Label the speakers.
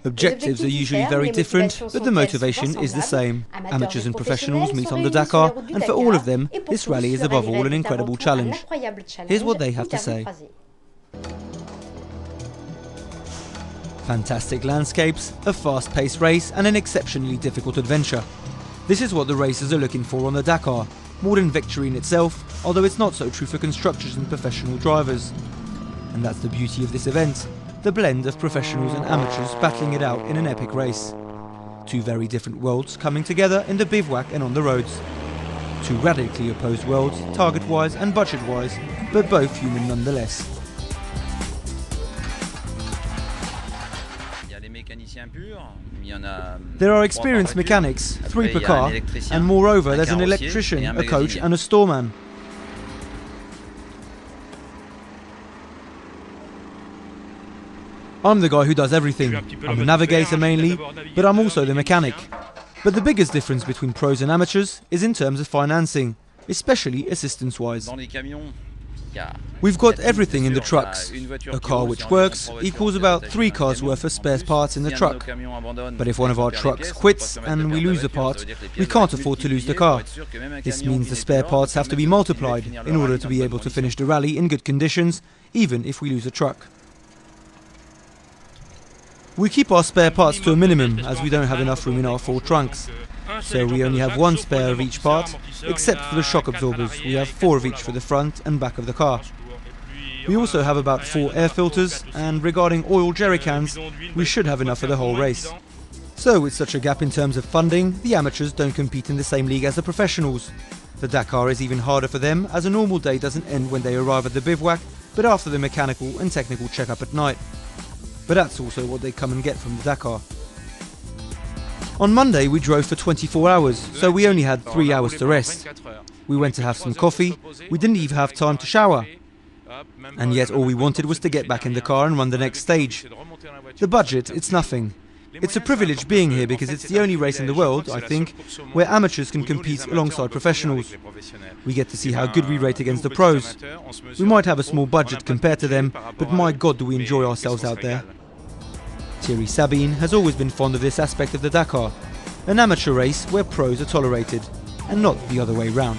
Speaker 1: Objectives are usually very different, but the motivation is the same. Amateurs and professionals meet on the Dakar, and for all of them, this rally is above all an incredible challenge. Here's what they have to say. Fantastic landscapes, a fast-paced race and an exceptionally difficult adventure. This is what the racers are looking for on the Dakar, more than victory in itself, although it's not so true for constructors and professional drivers. And that's the beauty of this event, the blend of professionals and amateurs battling it out in an epic race. Two very different worlds coming together in the bivouac and on the roads. Two radically opposed worlds, target-wise and budget-wise, but both human nonetheless. There are experienced mechanics, 3 per car, and moreover there's an electrician, a coach and a storeman. I'm the guy who does everything. I'm the navigator mainly, but I'm also the mechanic. But the biggest difference between pros and amateurs is in terms of financing, especially assistance-wise. We've got everything in the trucks. A car which works equals about 3 cars worth of spare parts in the truck. But if one of our trucks quits and we lose a part, we can't afford to lose the car. This means the spare parts have to be multiplied in order to be able to finish the rally in good conditions, even if we lose a truck. We keep our spare parts to a minimum as we don't have enough room in our 4 trunks. So we only have 1 spare of each part, except for the shock absorbers. We have 4 of each for the front and back of the car. We also have about 4 air filters, and regarding oil jerry cans, we should have enough for the whole race. So with such a gap in terms of funding, the amateurs don't compete in the same league as the professionals. The Dakar is even harder for them, as a normal day doesn't end when they arrive at the bivouac, but after the mechanical and technical checkup at night. But that's also what they come and get from the Dakar. On Monday we drove for 24 hours, so we only had 3 hours to rest. We went to have some coffee, we didn't even have time to shower. And yet all we wanted was to get back in the car and run the next stage. The budget, it's nothing. It's a privilege being here because it's the only race in the world, I think, where amateurs can compete alongside professionals. We get to see how good we rate against the pros. We might have a small budget compared to them, but my God do we enjoy ourselves out there. Thierry Sabine has always been fond of this aspect of the Dakar, an amateur race where pros are tolerated, and not the other way round.